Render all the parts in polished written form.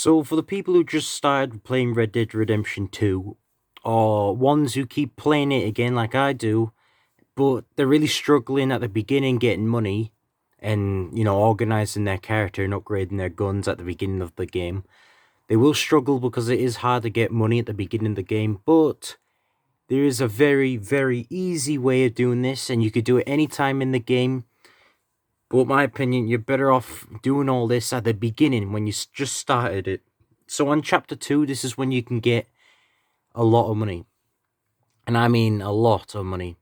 So, for the people who just started playing Red Dead Redemption 2, or ones who keep playing it again like I do, but they're really struggling at the beginning getting money and, organizing their character and upgrading their guns at the beginning of the game, they will struggle because it is hard to get money at the beginning of the game, but there is a very, very easy way of doing this, and you could do it anytime in the game. But in my opinion, you're better off doing all this at the beginning when you just started it. So on chapter 2, this is when you can get a lot of money. And I mean a lot of money.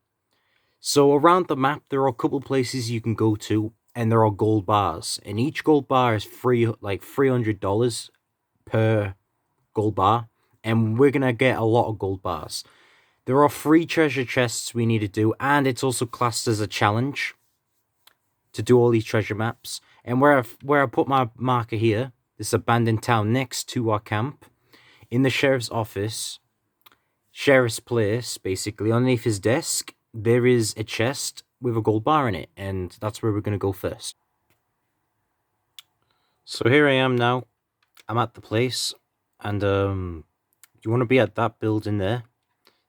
So around the map, there are a couple places you can go to, and there are gold bars. And each gold bar is $300 per gold bar. And we're going to get a lot of gold bars. There are 3 treasure chests we need to do, and it's also classed as a challenge to do all these treasure maps. And where I put my marker here, this abandoned town next to our camp, in the sheriff's office, sheriff's place, basically, underneath his desk, there is a chest with a gold bar in it, and that's where we're going to go first. So here I am now. I'm at the place, and you want to be at that building there.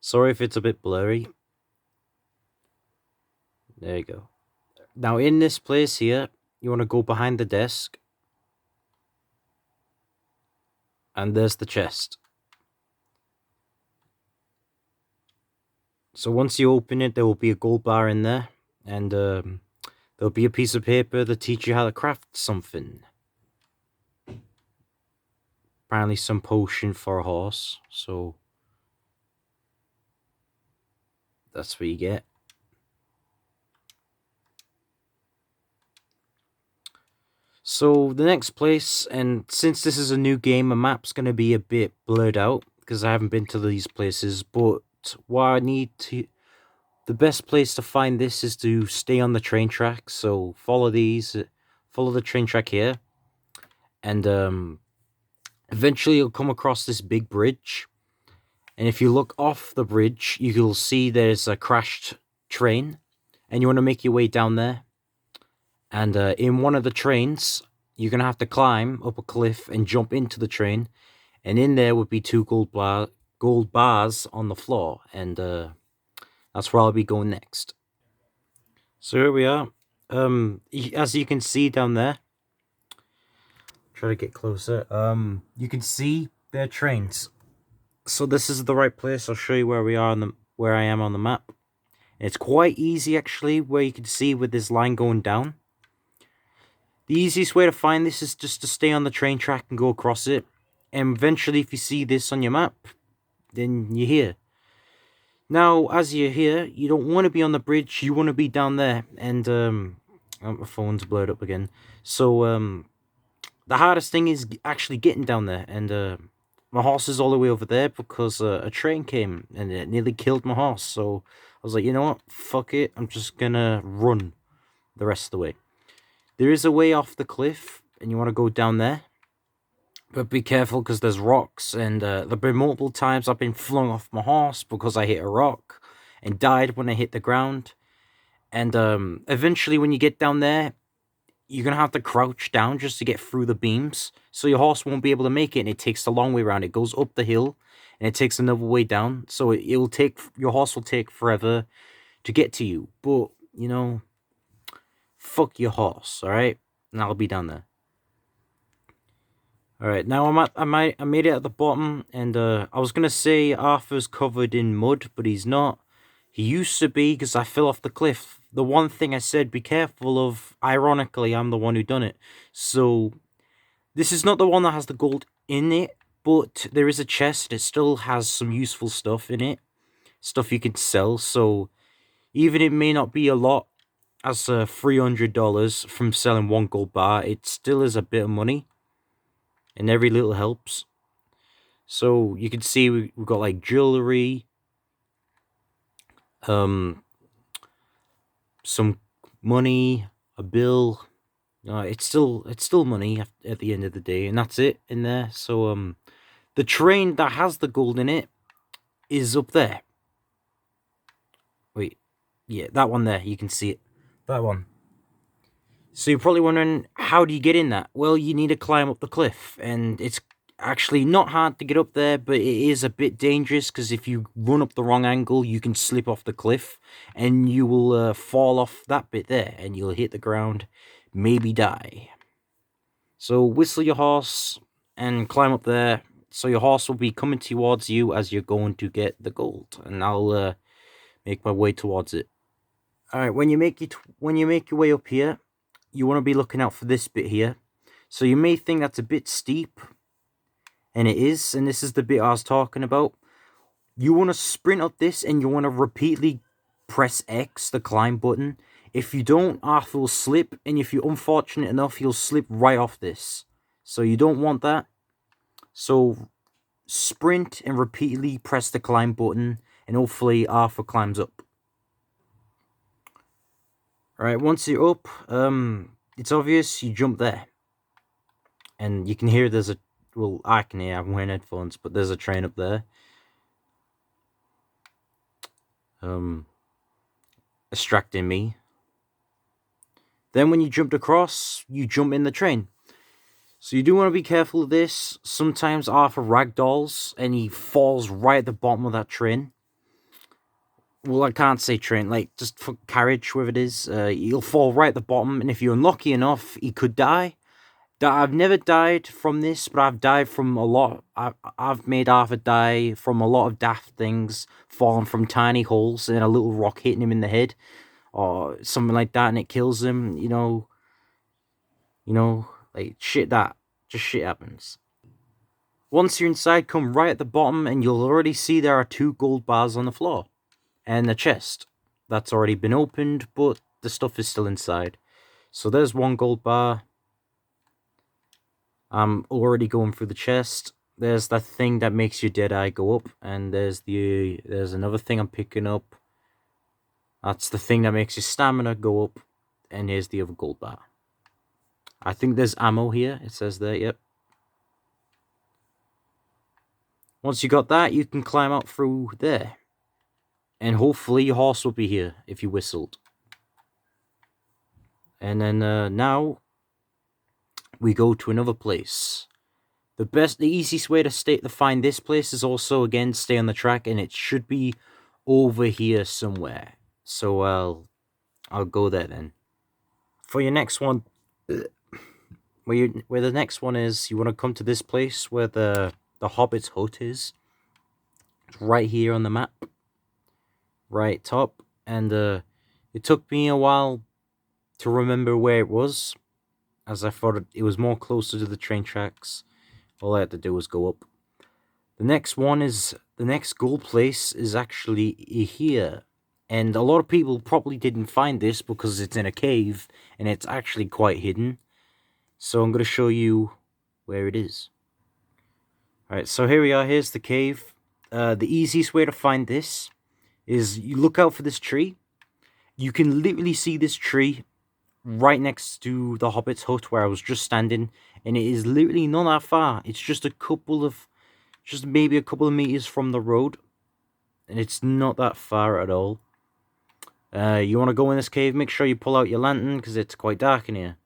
Sorry if it's a bit blurry. There you go. Now in this place here, you want to go behind the desk, and there's the chest. So once you open it, there will be a gold bar in there, and there'll be a piece of paper that teach you how to craft something. Apparently some potion for a horse, so that's what you get. So the next place, and since this is a new game, the map's going to be a bit blurred out because I haven't been to these places, but the best place to find this is to stay on the train track. So follow the train track here, and eventually you'll come across this big bridge. And if you look off the bridge, you'll see there's a crashed train, and you want to make your way down there. And in one of the trains, you're going to have to climb up a cliff and jump into the train. And in there would be 2 gold bars on the floor. And that's where I'll be going next. So here we are. As you can see down there, try to get closer. You can see their trains. So this is the right place. I'll show you where I am on the map. And it's quite easy actually, where you can see with this line going down. The easiest way to find this is just to stay on the train track and go across it. And eventually, if you see this on your map, then you're here. Now, as you're here, you don't want to be on the bridge, you want to be down there. And, my phone's blurred up again. So, the hardest thing is actually getting down there. And, my horse is all the way over there because a train came and it nearly killed my horse. So, I was like, you know what? Fuck it. I'm just gonna run the rest of the way. There is a way off the cliff, and you want to go down there. But be careful, because there's rocks, and there have been multiple times I've been flung off my horse because I hit a rock and died when I hit the ground. And eventually, when you get down there, you're going to have to crouch down just to get through the beams. So your horse won't be able to make it, and it takes the long way around. It goes up the hill, and it takes another way down. So your horse will take forever to get to you. But, fuck your horse, alright? And I'll be down there. Alright, now I made it at the bottom, and I was gonna say Arthur's covered in mud, but he's not. He used to be, because I fell off the cliff. The one thing I said be careful of, ironically, I'm the one who done it. So, this is not the one that has the gold in it, but there is a chest. It still has some useful stuff in it. Stuff you can sell, so even it may not be a lot, as $300 from selling 1 gold bar, it still is a bit of money, and every little helps. So you can see we've got like jewelry, some money, a bill. It's still money at the end of the day, and that's it in there. So the train that has the gold in it is up there. Wait, yeah, that one there. You can see it. That one. So you're probably wondering, how do you get in that? Well, you need to climb up the cliff, and it's actually not hard to get up there, but it is a bit dangerous because if you run up the wrong angle, you can slip off the cliff and you will fall off that bit there and you'll hit the ground, maybe die. So whistle your horse and climb up there. So your horse will be coming towards you as you're going to get the gold, and I'll make my way towards it. All right, when you make your way up here, you want to be looking out for this bit here. So you may think that's a bit steep, and it is, and this is the bit I was talking about. You want to sprint up this, and you want to repeatedly press X, the climb button. If you don't, Arthur will slip, and if you're unfortunate enough, you'll slip right off this. So you don't want that. So sprint and repeatedly press the climb button, and hopefully Arthur climbs up. Alright, once you're up, it's obvious you jump there. And you can hear there's a, well, I can hear, I'm wearing headphones, but there's a train up there. Distracting me. Then when you jumped across, you jump in the train. So you do want to be careful of this. Sometimes Arthur ragdolls and he falls right at the bottom of that train. Well, I can't say train, like just for carriage, whatever it is. He'll fall right at the bottom, and if you're unlucky enough, he could die. I've never died from this, but I've died from a lot. I've made Arthur die from a lot of daft things, falling from tiny holes and a little rock hitting him in the head, or something like that, and it kills him. You know, like shit happens. Once you're inside, come right at the bottom, and you'll already see there are 2 gold bars on the floor, and a chest that's already been opened, but the stuff is still inside. So there's 1 gold bar. I'm already going through the chest. There's that thing that makes your dead eye go up, and there's another thing I'm picking up. That's the thing that makes your stamina go up, and here's the other gold bar. I think there's ammo here. It says there, yep. Once you got that, you can climb out through there, and hopefully your horse will be here if you whistled. And then now we go to another place. The easiest way to find this place is also, again, stay on the track, and it should be over here somewhere. So I'll go there then. For your next one, where the next one is, you want to come to this place where the Hobbit's hut is. It's right here on the map, right top, and it took me a while to remember where it was, as I thought it was more closer to the train tracks. All I had to do was go up. The next gold place is actually here. And a lot of people probably didn't find this because it's in a cave and it's actually quite hidden. So I'm going to show you where it is. Alright, so here we are. Here's the cave. The easiest way to find this is you look out for this tree. You can literally see this tree right next to the Hobbit's hut where I was just standing, and it is literally not that far. It's just maybe a couple of meters from the road, and it's not that far at all. You want to go in this cave, make sure you pull out your lantern because it's quite dark in here.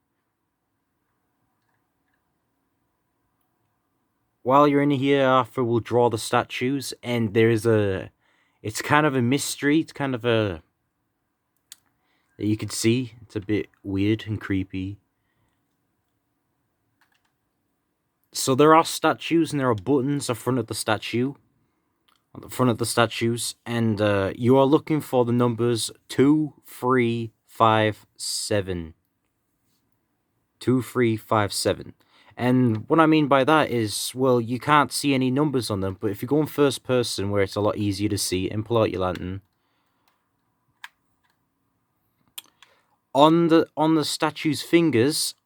While you're in here, Arthur will draw the statues, and it's kind of a mystery. It's kind of a, that you can see. It's a bit weird and creepy. So there are statues and there are buttons on the front of the statue. On the front of the statues. And you are looking for the numbers 2, 3, 5, 7. 2, 3, 5, 7. And what I mean by that is, well, you can't see any numbers on them. But if you go in first person, where it's a lot easier to see, and pull out your lantern, on the statue's fingers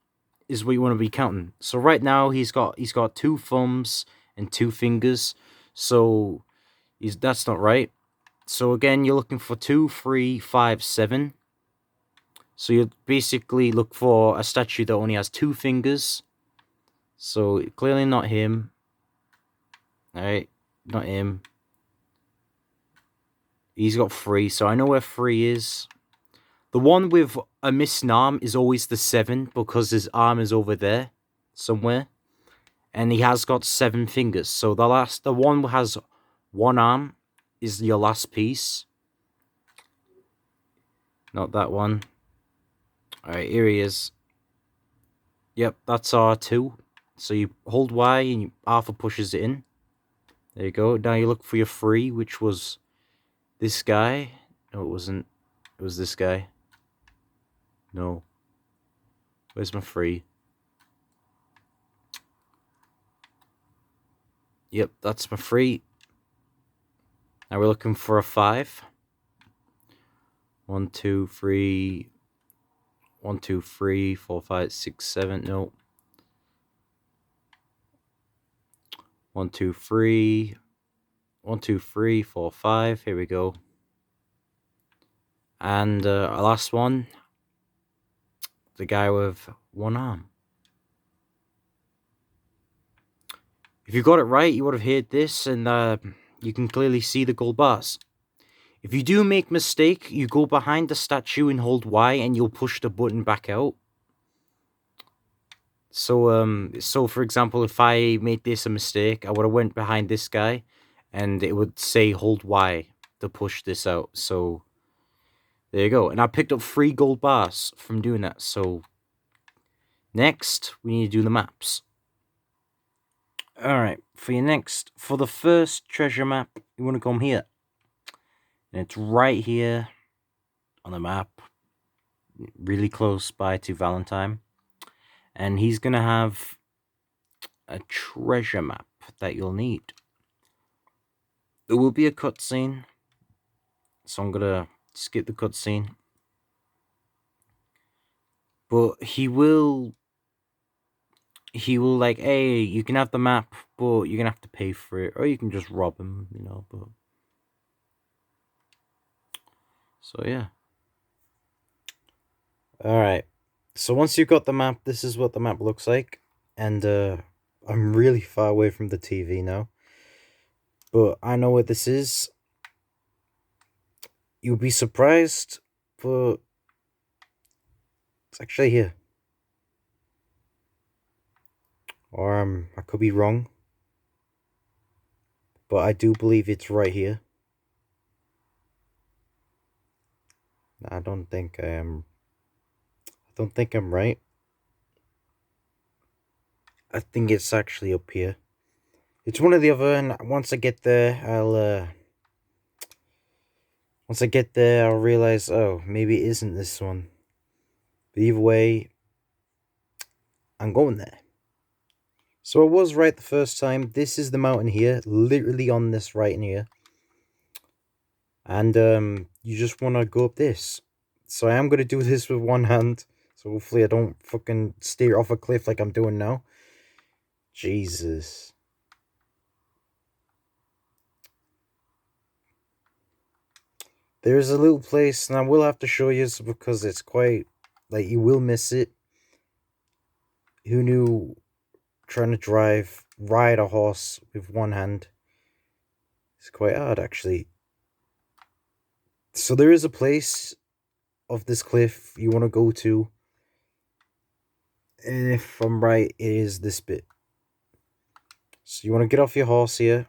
is what you want to be counting. So right now he's got 2 thumbs and 2 fingers. So that's not right. So again, you're looking for 2, 3, 5, 7. So you basically look for a statue that only has 2 fingers. So clearly not him. Alright, not him. He's got 3, so I know where 3 is. The one with a missing arm is always the 7 because his arm is over there somewhere. And he has got 7 fingers. So the one who has 1 arm is your last piece. Not that one. Alright, here he is. Yep, that's R2. So you hold Y and Arthur pushes it in. There you go. Now you look for your 3, which was this guy. No, it wasn't. It was this guy. No. Where's my 3? Yep, that's my 3. Now we're looking for a 5. 1, 2, 3. 1, 2, 3, 4, 5, 6, 7. No. 1, 2, 3. 1, 2, 3, 4, 5. Here we go. And our last one. The guy with 1 arm. If you got it right, you would have heard this, and you can clearly see the gold bars. If you do make a mistake, you go behind the statue and hold Y, and you'll push the button back out. So for example, if I made this a mistake, I would have went behind this guy, and it would say hold Y to push this out. So there you go. And I picked up 3 gold bars from doing that. So next, we need to do the maps. Alright, for the first treasure map, you want to come here. And it's right here on the map, really close by to Valentine. And he's going to have a treasure map that you'll need. There will be a cutscene, so I'm going to skip the cutscene. But he will like, hey, you can have the map, but you're going to have to pay for it. Or you can just rob him, you know, but... So, yeah. Alright. So, once you've got the map, this is what the map looks like. And, I'm really far away from the TV now. But I know what this is. You'll be surprised, but... It's actually here. Or, I could be wrong. But I do believe it's right here. I don't think I am... I don't think I'm right. I think it's actually up here. It's one or the other, and once I get there, Once I get there, I'll realize, oh, maybe it isn't this one. But either way, I'm going there. So I was right the first time. This is the mountain here, literally on this right in here. And you just want to go up this. So I am going to do this with one hand. So hopefully I don't fucking steer off a cliff like I'm doing now. Jesus. There's a little place, and I will have to show you because it's quite, like, you will miss it. Who knew trying to ride a horse with one hand? It's quite hard, actually. So there is a place of this cliff you want to go to. And if I'm right, it is this bit. So you want to get off your horse here.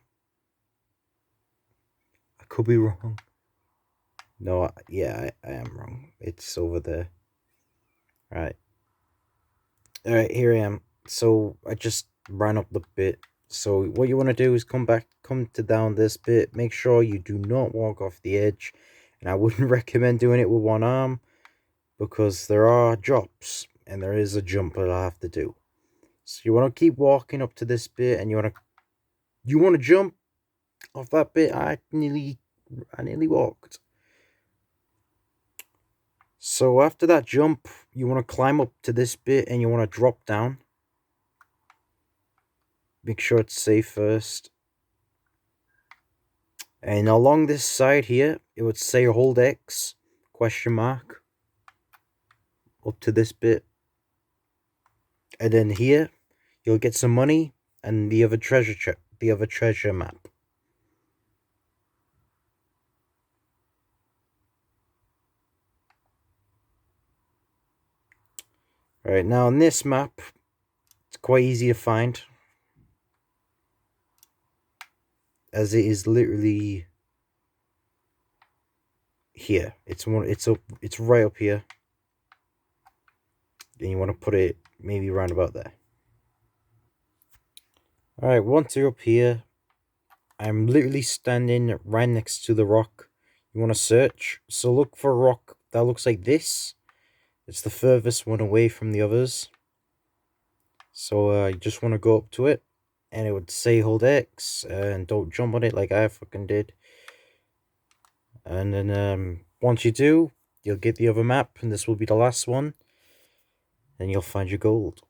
I could be wrong. No, yeah, I am wrong. It's over there. Right. Alright, here I am. So I just ran up the bit. So what you want to do is come down this bit. Make sure you do not walk off the edge. And I wouldn't recommend doing it with one arm, because there are drops and there is a jump that I have to do. So you want to keep walking up to this bit, and you want to jump off that bit. I nearly walked. So after that jump, you want to climb up to this bit and you want to drop down. Make sure it's safe first. And along this side here, it would say hold X, question mark, up to this bit. And then here, you'll get some money and the other treasure map. Alright, now on this map, it's quite easy to find. as it is literally here. It's right up here. And you want to put it maybe around about there. Alright, once you're up here, I'm literally standing right next to the rock. You want to search, so look for a rock that looks like this. It's the furthest one away from the others. So you just want to go up to it, and it would say hold X, and don't jump on it like I fucking did. And then once you do, you'll get the other map, and this will be the last one. And you'll find your gold.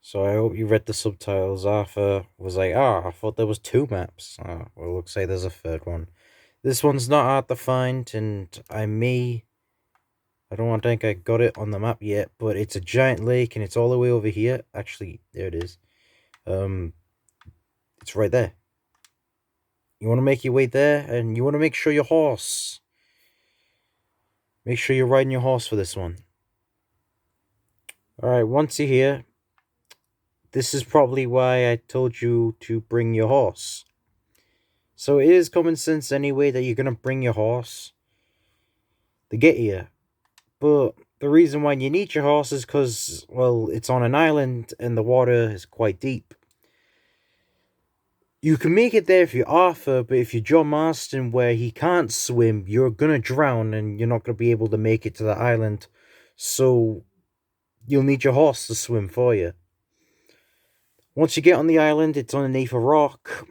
So I hope you read the subtitles. Arthur was like, I thought there was 2 maps. Well, looks like there's a 3rd one. This one's not hard to find, and I don't think I got it on the map yet, but it's a giant lake, and it's all the way over here. Actually, there it is. It's right there. You want to make your way there, and you want to make sure your horse. Make sure you're riding your horse for this one. Alright, once you're here, this is probably why I told you to bring your horse. So it is common sense anyway that you're going to bring your horse to get here. But the reason why you need your horse is because, well, it's on an island and the water is quite deep. You can make it there if you're Arthur, but if you're John Marston where he can't swim, you're going to drown and you're not going to be able to make it to the island. So you'll need your horse to swim for you. Once you get on the island, it's underneath a rock.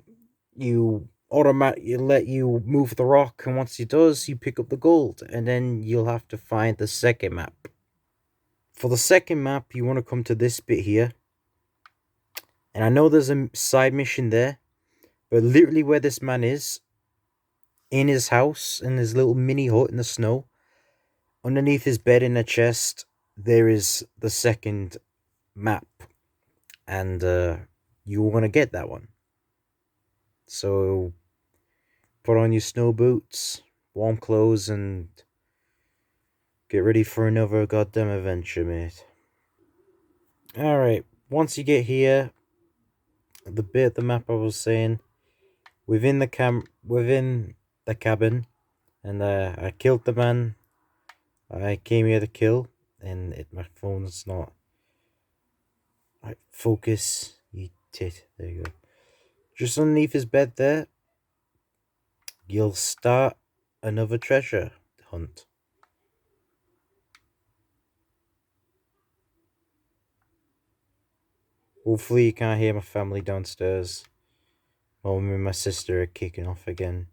You let you move the rock, and once it does, you pick up the gold, and then you'll have to find the second map. For the second map, you want to come to this bit here. And I know there's a side mission there, but literally where this man is, in his house, in his little mini hut in the snow, underneath his bed in a chest, there is the second map. And you want to get that one. So put on your snow boots, warm clothes, and get ready for another goddamn adventure, mate. Alright, once you get here, the bit of the map I was saying, within the cabin, and I killed the man I came here to kill, and my phone's not... Right, focus, you tit, there you go. Just underneath his bed there, you'll start another treasure hunt. Hopefully you can't hear my family downstairs. Mom and my sister are kicking off again.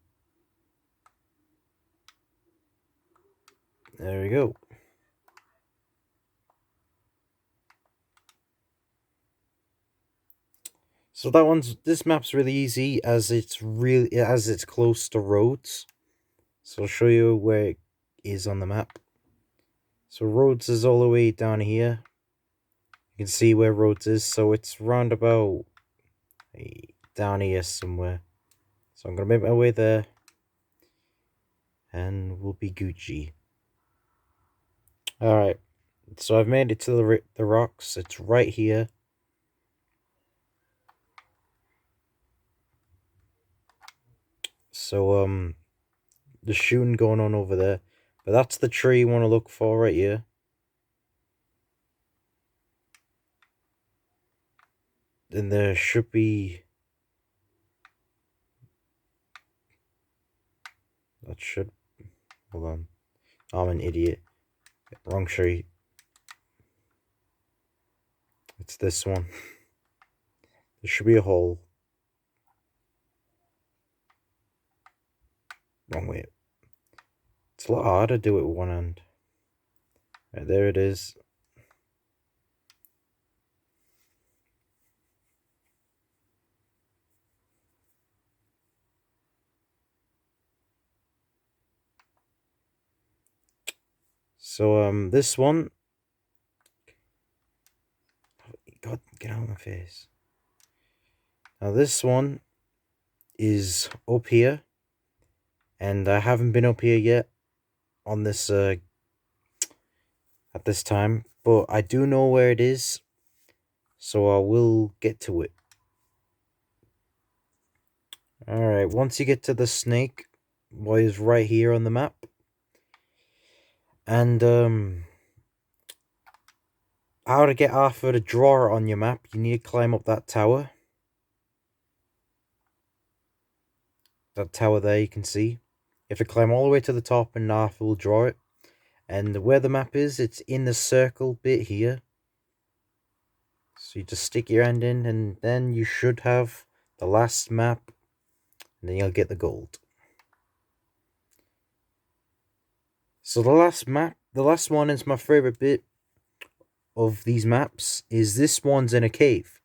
There we go. So this map's really easy as it's close to roads. So I'll show you where it is on the map. So Rhodes is all the way down here. You can see where Rhodes is, so it's round about down here somewhere. So I'm gonna make my way there, and we'll be Gucci. Alright, so I've made it to the rocks. It's right here. So there's shooting going on over there, but that's the tree you want to look for right here. Then there should be... That should... Hold on. I'm an idiot. Wrong tree. It's this one. There should be a hole. Wrong way. It's a lot harder to do it with one hand. Right, there it is. So, this one... God, get out of my face. Now, this one is up here. And I haven't been up here yet on this, I at this time, but I do know where it is, so I will get to it. Alright, once you get to the snake, what is right here on the map, and how to get Arthur to draw it on your map, you need to climb up that tower. That tower there you can see. You have to climb all the way to the top and Arthur will draw it. And where the map is, it's in the circle bit here. So you just stick your hand in and then you should have the last map. And then you'll get the gold. So the last one is my favorite bit of these maps, is this one's in a cave.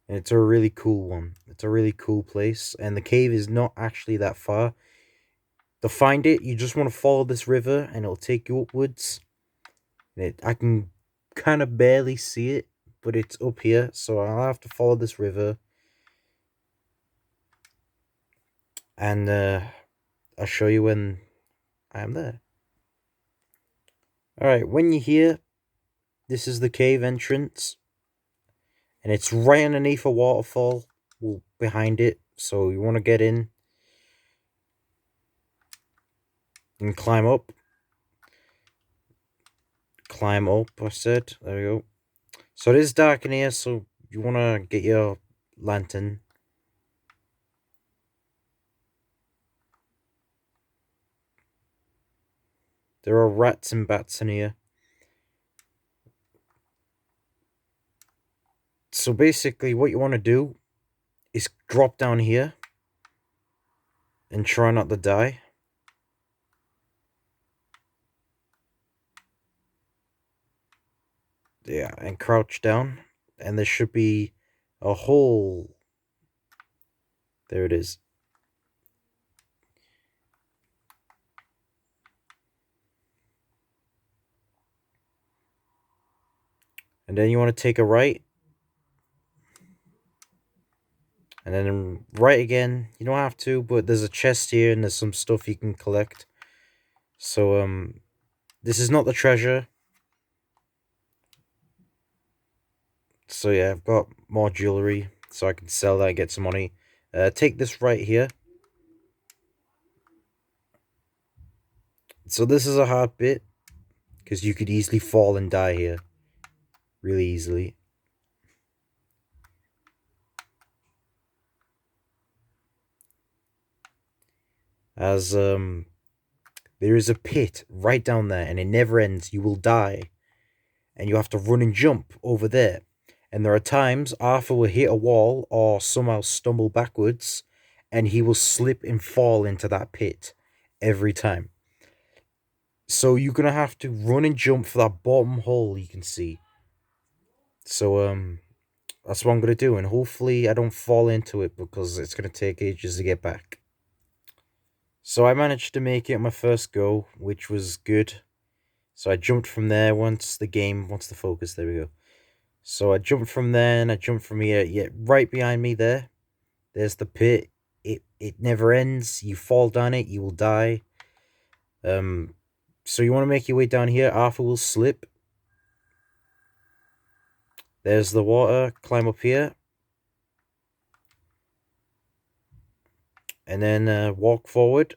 And it's a really cool one. It's a really cool place. And the cave is not actually that far. To find it, you just want to follow this river and it'll take you upwards. I can kind of barely see it, but it's up here. So I'll have to follow this river. And I'll show you when I am there. Alright, when you're here, this is the cave entrance. And it's right underneath a waterfall behind it. So you want to get in and climb up. Climb up, I said. There we go. So it is dark in here, so you want to get your lantern. There are rats and bats in here. So basically what you want to do is drop down here and try not to die. Yeah, and crouch down. And there should be a hole. There it is. And then you want to take a right. And then right again. You don't have to, but there's a chest here and there's some stuff you can collect. So, this is not the treasure. So yeah, I've got more jewelry, so I can sell that and get some money. Take this right here. So this is a hard bit, because you could easily fall and die here. Really easily. As, there is a pit right down there, and it never ends. You will die. And you have to run and jump over there. And there are times Arthur will hit a wall, or somehow stumble backwards, and he will slip and fall into that pit. Every time. So you're going to have to run and jump for that bottom hole you can see. So, that's what I'm going to do. And hopefully I don't fall into it because it's going to take ages to get back. So I managed to make it my first go, which was good. So I jumped from there once the focus, there we go. So I jumped from there and I jumped from here. Yeah, right behind me there. There's the pit. It never ends. You fall down it, you will die. So you want to make your way down here. Arthur will slip. There's the water. Climb up here. And then walk forward.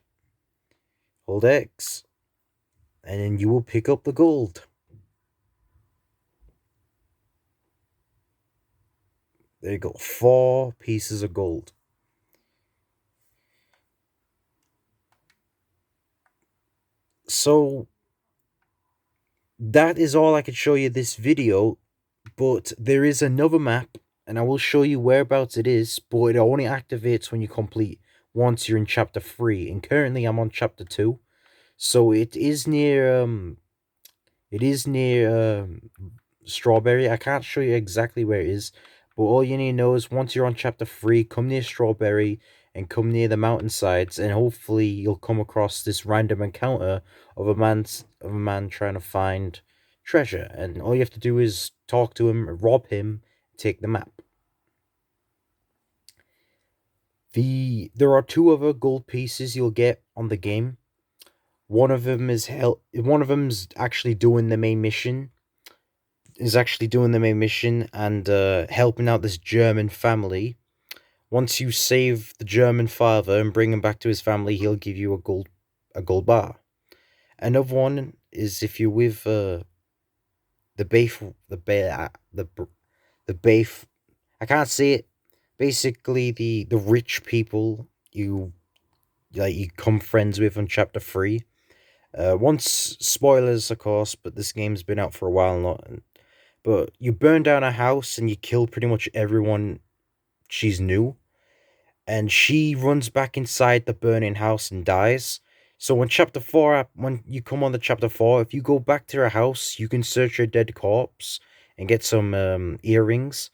Hold X. And then you will pick up the gold. There you go. 4 pieces of gold. So that is all I could show you this video. But there is another map, and I will show you whereabouts it is, but it only activates when you complete once you're in chapter 3. And currently I'm on chapter 2. So it is near Strawberry. I can't show you exactly where it is, but all you need to know is once you're on chapter 3, come near Strawberry and come near the mountainsides, and hopefully you'll come across this random encounter of a man trying to find treasure, and all you have to do is talk to him, rob him, take the map. There are 2 other gold pieces you'll get on the game. One of them's actually doing the main mission. Is actually doing the main mission and helping out this German family. Once you save the German father and bring him back to his family, he'll give you a gold bar. Another one is if you're with the Baif the ba the Baif. I can't say it. Basically, the rich people you come friends with on chapter 3. Once spoilers, of course, but this game's been out for a while, not. But you burn down a house and you kill pretty much everyone she's knew, and she runs back inside the burning house and dies. So when you come on the chapter 4, if you go back to her house, you can search her dead corpse and get some earrings.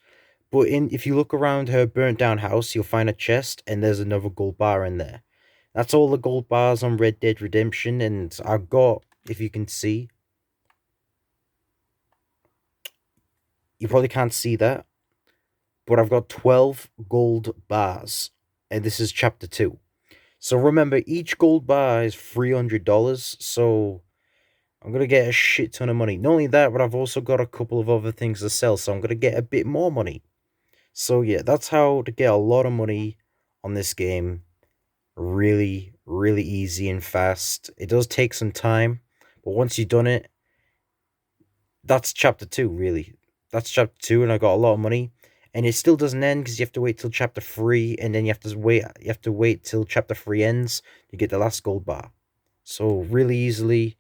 But if you look around her burnt down house, you'll find a chest and there's another gold bar in there. That's all the gold bars on Red Dead Redemption, and I've got, if you can see, you probably can't see that, but I've got 12 gold bars, and this is chapter 2. So remember, each gold bar is $300, so I'm gonna get a shit ton of money. Not only that, but I've also got a couple of other things to sell, so I'm gonna get a bit more money. So yeah, that's how to get a lot of money on this game. Really, really easy and fast. It does take some time, but once you've done it, that's chapter 2, really. That's chapter 2, and I got a lot of money. And it still doesn't end because you have to wait till chapter 3, and then you have to wait till chapter 3 ends to get the last gold bar. So really easily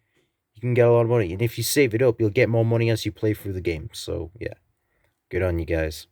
you can get a lot of money. And if you save it up, you'll get more money as you play through the game. So yeah. Good on you guys.